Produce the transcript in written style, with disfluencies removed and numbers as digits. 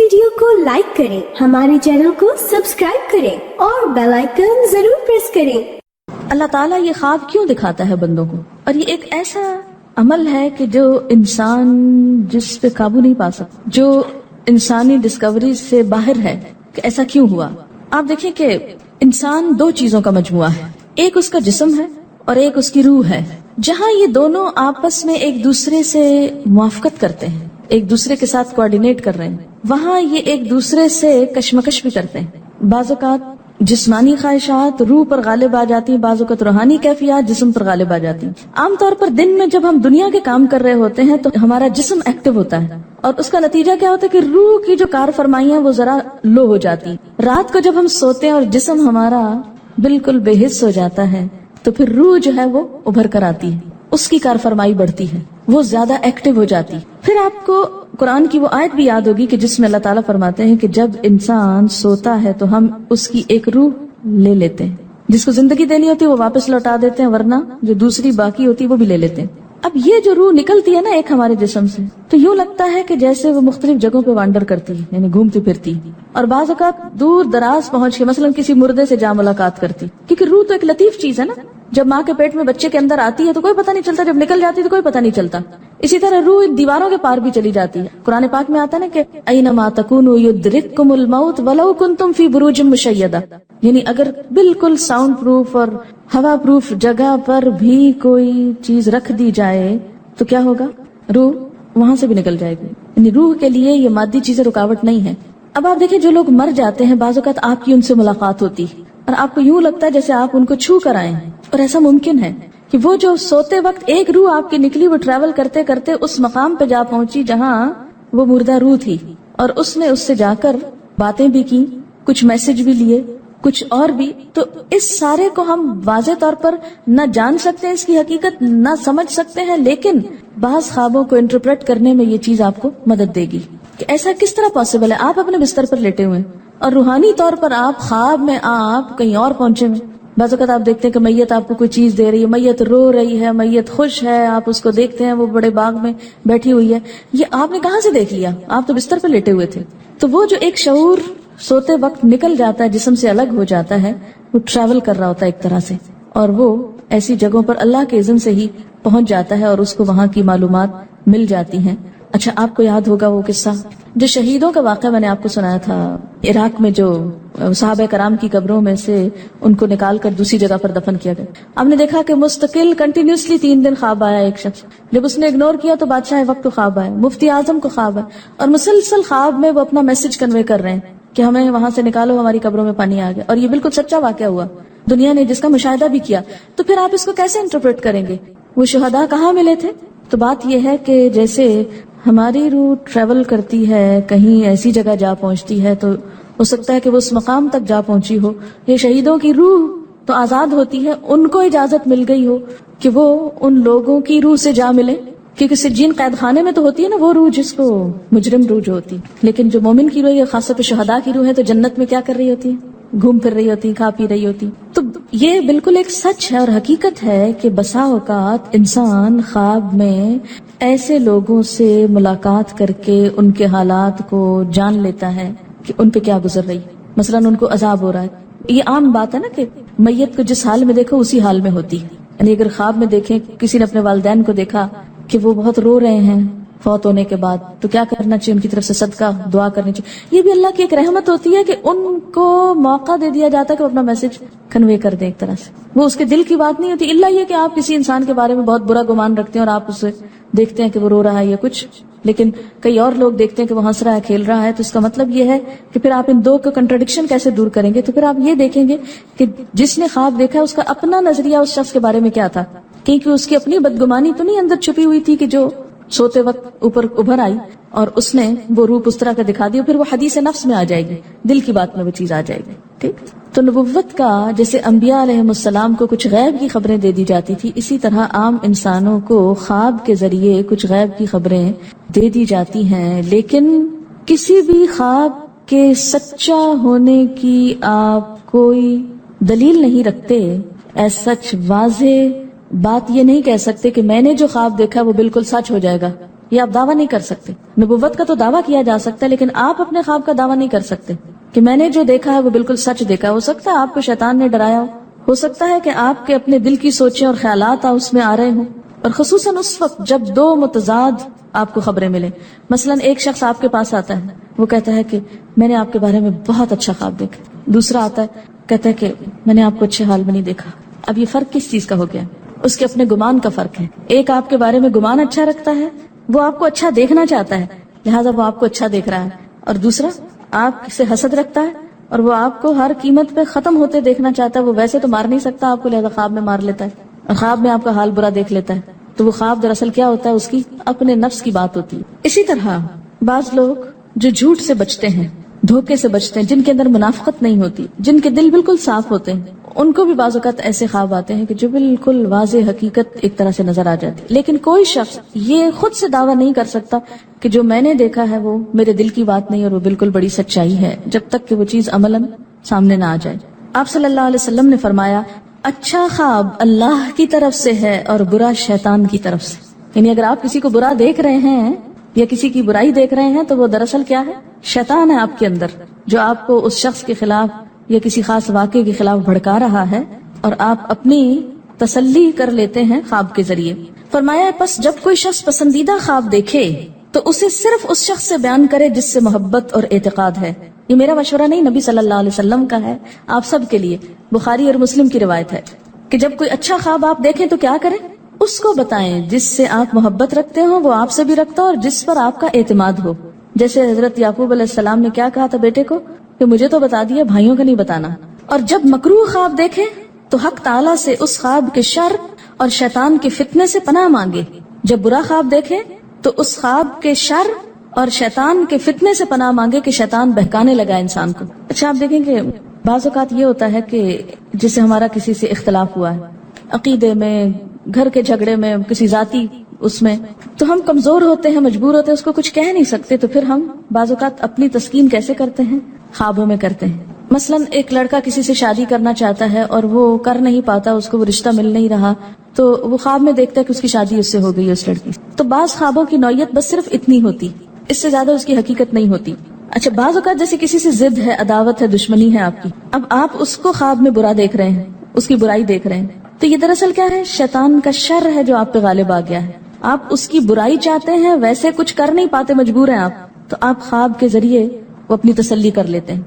Video کو like کریں، ہمارے چینل کو سبسکرائب کریں اور بیل آئیکن ضرور پریس کریں۔ اللہ تعالیٰ یہ خواب کیوں دکھاتا ہے بندوں کو؟ اور یہ ایک ایسا عمل ہے کہ جو انسان جس پہ قابو نہیں پا سکتا، جو انسانی ڈسکوری سے باہر ہے کہ ایسا کیوں ہوا۔ آپ دیکھیں کہ انسان دو چیزوں کا مجموعہ ہے، ایک اس کا جسم ہے اور ایک اس کی روح ہے۔ جہاں یہ دونوں آپس میں ایک دوسرے سے موافقت کرتے ہیں، ایک دوسرے کے ساتھ کوآرڈینیٹ کر رہے ہیں، وہاں یہ ایک دوسرے سے کشمکش بھی کرتے ہیں۔ بعض اوقات جسمانی خواہشات روح پر غالب آ جاتی ہیں، بعض اوقات روحانی کیفیات جسم پر غالب آ جاتی ہیں۔ عام طور پر دن میں جب ہم دنیا کے کام کر رہے ہوتے ہیں تو ہمارا جسم ایکٹیو ہوتا ہے، اور اس کا نتیجہ کیا ہوتا ہے کہ روح کی جو کار فرمائیاں وہ ذرا لو ہو جاتی ہیں۔ رات کو جب ہم سوتے ہیں اور جسم ہمارا بالکل بے حس ہو جاتا ہے تو پھر روح جو ہے وہ ابھر کر آتی ہے، اس کی کار فرمائی بڑھتی ہے، وہ زیادہ ایکٹیو ہو جاتی۔ پھر آپ کو قرآن کی وہ آیت بھی یاد ہوگی کہ جس میں اللہ تعالیٰ فرماتے ہیں کہ جب انسان سوتا ہے تو ہم اس کی ایک روح لے لیتے ہیں، جس کو زندگی دینی ہوتی ہے وہ واپس لوٹا دیتے ہیں، ورنہ جو دوسری باقی ہوتی ہے وہ بھی لے لیتے ہیں۔ اب یہ جو روح نکلتی ہے نا ایک ہمارے جسم سے، تو یوں لگتا ہے کہ جیسے وہ مختلف جگہوں پہ وانڈر کرتی ہے، یعنی گھومتی پھرتی، اور بعض اوقات دور دراز پہنچ کے مثلا کسی مردے سے جا ملاقات کرتی، کیونکہ روح تو ایک لطیف چیز ہے نا۔ جب ماں کے پیٹ میں بچے کے اندر آتی ہے تو کوئی پتہ نہیں چلتا، جب نکل جاتی ہے تو کوئی پتہ نہیں چلتا۔ اسی طرح روح ان دیواروں کے پار بھی چلی جاتی ہے۔ قرآن پاک میں آتا ہے نا کہ اینما تکونوا یدرککم الموت ولو کنتم فی بروج مشیدہ، یعنی اگر بالکل ساؤنڈ پروف اور ہوا پروف جگہ پر بھی کوئی چیز رکھ دی جائے تو کیا ہوگا؟ روح وہاں سے بھی نکل جائے گی۔ یعنی روح کے لیے یہ مادی چیزیں رکاوٹ نہیں ہے۔ اب آپ دیکھیں جو لوگ مر جاتے ہیں بعض اوقات آپ کی ان سے ملاقات ہوتی اور آپ کو یوں لگتا ہے جیسے آپ ان کو چھو کر آئے ہیں، اور ایسا ممکن ہے کہ وہ جو سوتے وقت ایک روح آپ کی نکلی وہ ٹریول کرتے کرتے اس مقام پہ جا پہنچی جہاں وہ مردہ روح تھی، اور اس نے اس سے جا کر باتیں بھی کی، کچھ میسج بھی لیے، کچھ اور بھی۔ تو اس سارے کو ہم واضح طور پر نہ جان سکتے ہیں، اس کی حقیقت نہ سمجھ سکتے ہیں، لیکن بعض خوابوں کو انٹرپریٹ کرنے میں یہ چیز آپ کو مدد دے گی کہ ایسا کس طرح پاسبل ہے۔ آپ اپنے بستر پر لیٹے ہوئے ہیں اور روحانی طور پر آپ خواب میں آپ کہیں اور پہنچے ہوئے۔ بعض اوقات آپ دیکھتے ہیں کہ میت آپ کو کوئی چیز دے رہی ہے، میت رو رہی ہے، میت خوش ہے، آپ اس کو دیکھتے ہیں وہ بڑے باغ میں بیٹھی ہوئی ہے۔ یہ آپ نے کہاں سے دیکھ لیا؟ آپ تو بستر پر لیٹے ہوئے تھے۔ تو وہ جو ایک شعور سوتے وقت نکل جاتا ہے، جسم سے الگ ہو جاتا ہے، وہ ٹریول کر رہا ہوتا ہے ایک طرح سے، اور وہ ایسی جگہوں پر اللہ کے اذن سے ہی پہنچ جاتا ہے اور اس کو وہاں کی معلومات مل جاتی ہیں۔ اچھا، آپ کو یاد ہوگا وہ قصہ جو شہیدوں کا واقعہ میں نے آپ کو سنایا تھا، عراق میں جو صحابہ کرام کی قبروں میں سے ان کو نکال کر دوسری جگہ پر دفن کیا گیا۔ آپ نے دیکھا کہ مستقل کنٹینیوسلی 3 دن خواب آیا ایک شخص، جب اس نے اگنور کیا تو بادشاہ وقت کو خواب آیا، مفتی اعظم کو خواب آیا، اور مسلسل خواب میں وہ اپنا میسج کنوے کر رہے ہیں کہ ہمیں وہاں سے نکالو، ہماری قبروں میں پانی آ گیا، اور یہ بالکل سچا واقعہ ہوا، دنیا نے جس کا مشاہدہ بھی کیا۔ تو پھر آپ اس کو کیسے انٹرپریٹ کریں گے؟ وہ شہداء کہاں ملے تھے؟ تو بات یہ ہے کہ جیسے ہماری روح ٹریول کرتی ہے، کہیں ایسی جگہ جا پہنچتی ہے تو ہو سکتا ہے کہ وہ اس مقام تک جا پہنچی ہو۔ یہ شہیدوں کی روح تو آزاد ہوتی ہے، ان کو اجازت مل گئی ہو کہ وہ ان لوگوں کی روح سے جا ملے، کیونکہ سجین قید خانے میں تو ہوتی ہے نا وہ روح جس کو مجرم روح جو ہوتی، لیکن جو مومن کی روح ہے، خاص طور پہ شہداء کی روح ہے، تو جنت میں کیا کر رہی ہوتی ہے؟ گھوم پھر رہی ہوتی، کھا پی رہی ہوتی۔ تو یہ بالکل ایک سچ ہے اور حقیقت ہے کہ بسا اوقات انسان خواب میں ایسے لوگوں سے ملاقات کر کے ان کے حالات کو جان لیتا ہے کہ ان پہ کیا گزر رہی، مثلا ان کو عذاب ہو رہا ہے۔ یہ عام بات ہے نا کہ میت کو جس حال میں دیکھو اسی حال میں ہوتی، یعنی اگر خواب میں دیکھیں کسی نے اپنے والدین کو دیکھا کہ وہ بہت رو رہے ہیں فوت ہونے کے بعد، تو کیا کرنا چاہیے؟ ان کی طرف سے صدقہ دعا کرنی چاہیے۔ یہ بھی اللہ کی ایک رحمت ہوتی ہے کہ ان کو موقع دے دیا جاتا ہے کہ وہ اپنا میسج کنوے کر دیں ایک طرح سے۔ وہ اس کے دل کی بات نہیں ہوتی، الا یہ کہ آپ کسی انسان کے بارے میں بہت برا گمان رکھتے ہیں اور آپ اسے دیکھتے ہیں کہ وہ رو رہا ہے یا کچھ، لیکن کئی اور لوگ دیکھتے ہیں کہ وہ ہنس رہا ہے، کھیل رہا ہے، تو اس کا مطلب یہ ہے کہ پھر آپ ان دو کا کنٹرڈکشن کیسے دور کریں گے؟ تو پھر آپ یہ دیکھیں گے کہ جس نے خواب دیکھا اس کا اپنا نظریہ اس شخص کے بارے میں کیا تھا، کیونکہ اس کی اپنی بدگمانی تو نہیں اندر چھپی ہوئی تھی کہ جو سوتے وقت اوپر ابھر آئی اور اس نے وہ روپ اس طرح کا دکھا دی، پھر وہ حدیث نفس میں آ جائے گی، دل کی بات میں وہ چیز آ جائے گی۔ ٹھیک، تو نبوت کا جیسے انبیاء علیہ السلام کو کچھ غیب کی خبریں دے دی جاتی تھی، اسی طرح عام انسانوں کو خواب کے ذریعے کچھ غیب کی خبریں دے دی جاتی ہیں، لیکن کسی بھی خواب کے سچا ہونے کی آپ کوئی دلیل نہیں رکھتے۔ ایز سچ واضح بات یہ نہیں کہہ سکتے کہ میں نے جو خواب دیکھا وہ بالکل سچ ہو جائے گا، یہ آپ دعویٰ نہیں کر سکتے. نبوت کا تو دعویٰ کیا جا سکتا ہے لیکن آپ اپنے خواب کا دعویٰ نہیں کر سکتے کہ میں نے جو دیکھا ہے وہ بالکل سچ دیکھا. ہو سکتا ہے آپ کو شیطان نے ڈرایا ہو سکتا ہے کہ آپ کے اپنے دل کی سوچیں اور خیالات اس میں آ رہے ہوں, اور خصوصاً اس وقت جب دو متضاد آپ کو خبریں ملیں. مثلا ایک شخص آپ کے پاس آتا ہے, وہ کہتا ہے کہ میں نے آپ کے بارے میں بہت اچھا خواب دیکھا. دوسرا آتا ہے کہتا ہے کہ میں نے آپ کو اچھے حال میں نہیں دیکھا. اب یہ فرق کس چیز کا ہو گیا؟ اس کے اپنے گمان کا فرق ہے. ایک آپ کے بارے میں گمان اچھا رکھتا ہے, وہ آپ کو اچھا دیکھنا چاہتا ہے لہٰذا وہ آپ کو اچھا دیکھ رہا ہے, اور دوسرا آپ سے حسد رکھتا ہے اور وہ آپ کو ہر قیمت پہ ختم ہوتے دیکھنا چاہتا ہے. وہ ویسے تو مار نہیں سکتا آپ کو, لہذا خواب میں مار لیتا ہے اور خواب میں آپ کا حال برا دیکھ لیتا ہے. تو وہ خواب دراصل کیا ہوتا ہے؟ اس کی اپنے نفس کی بات ہوتی ہے. اسی طرح بعض لوگ جو جھوٹ سے بچتے ہیں, دھوکے سے بچتے ہیں, جن کے اندر منافقت نہیں ہوتی, جن کے دل بالکل صاف ہوتے ہیں, ان کو بھی بعض اوقات ایسے خواب آتے ہیں کہ جو بالکل واضح حقیقت ایک طرح سے نظر آ جاتی. لیکن کوئی شخص یہ خود سے دعویٰ نہیں کر سکتا کہ جو میں نے دیکھا ہے وہ میرے دل کی بات نہیں اور وہ بالکل بڑی سچائی ہے, جب تک کہ وہ چیز عملاً سامنے نہ آ جائے. آپ صلی اللہ علیہ وسلم نے فرمایا اچھا خواب اللہ کی طرف سے ہے اور برا شیطان کی طرف سے. یعنی اگر آپ کسی کو برا دیکھ رہے ہیں یا کسی کی برائی دیکھ رہے ہیں تو وہ دراصل کیا ہے؟ شیطان ہے آپ کے اندر, جو آپ کو اس شخص کے خلاف یا کسی خاص واقعے کے خلاف بھڑکا رہا ہے, اور آپ اپنی تسلی کر لیتے ہیں خواب کے ذریعے. فرمایا پس جب کوئی شخص پسندیدہ خواب دیکھے تو اسے صرف اس شخص سے بیان کرے جس سے محبت اور اعتقاد ہے. یہ میرا مشورہ نہیں, نبی صلی اللہ علیہ وسلم کا ہے آپ سب کے لیے. بخاری اور مسلم کی روایت ہے کہ جب کوئی اچھا خواب آپ دیکھیں تو کیا کریں؟ اس کو بتائیں جس سے آپ محبت رکھتے ہو, وہ آپ سے بھی رکھتا ہو اور جس پر آپ کا اعتماد ہو. جیسے حضرت یعقوب علیہ السلام نے کیا کہا تھا بیٹے کو کہ مجھے تو بتا دیا, بھائیوں کا نہیں بتانا. اور جب مکروہ خواب دیکھیں تو حق تعالیٰ سے اس خواب کے شر اور شیطان کے فتنے سے پناہ مانگے. جب برا خواب دیکھیں تو اس خواب کے شر اور شیطان کے فتنے سے پناہ مانگے کہ شیطان بہکانے لگا انسان کو. اچھا آپ دیکھیں کہ بعض اوقات یہ ہوتا ہے کہ جسے ہمارا کسی سے اختلاف ہوا ہے, عقیدے میں, گھر کے جھگڑے میں, کسی ذاتی اس میں, تو ہم کمزور ہوتے ہیں, مجبور ہوتے ہیں, اس کو کچھ کہہ نہیں سکتے. تو پھر ہم بعض اوقات اپنی تسکین کیسے کرتے ہیں؟ خوابوں میں کرتے ہیں. مثلا ایک لڑکا کسی سے شادی کرنا چاہتا ہے اور وہ کر نہیں پاتا, اس کو وہ رشتہ مل نہیں رہا, تو وہ خواب میں دیکھتا ہے کہ اس کی شادی اس سے ہو گئی, اس لڑکی. تو بعض خوابوں کی نوعیت بس صرف اتنی ہوتی, اس سے زیادہ اس کی حقیقت نہیں ہوتی. اچھا بعض اوقات جیسے کسی سے ضد ہے, عداوت ہے, دشمنی ہے آپ کی, اب آپ اس کو خواب میں برا دیکھ رہے ہیں, اس کی برائی دیکھ رہے ہیں, تو یہ دراصل کیا ہے؟ شیطان کا شر ہے جو آپ پہ غالب آ گیا ہے. آپ اس کی برائی چاہتے ہیں, ویسے کچھ کر نہیں پاتے, مجبور ہیں آپ, تو آپ خواب کے ذریعے وہ اپنی تسلی کر لیتے ہیں.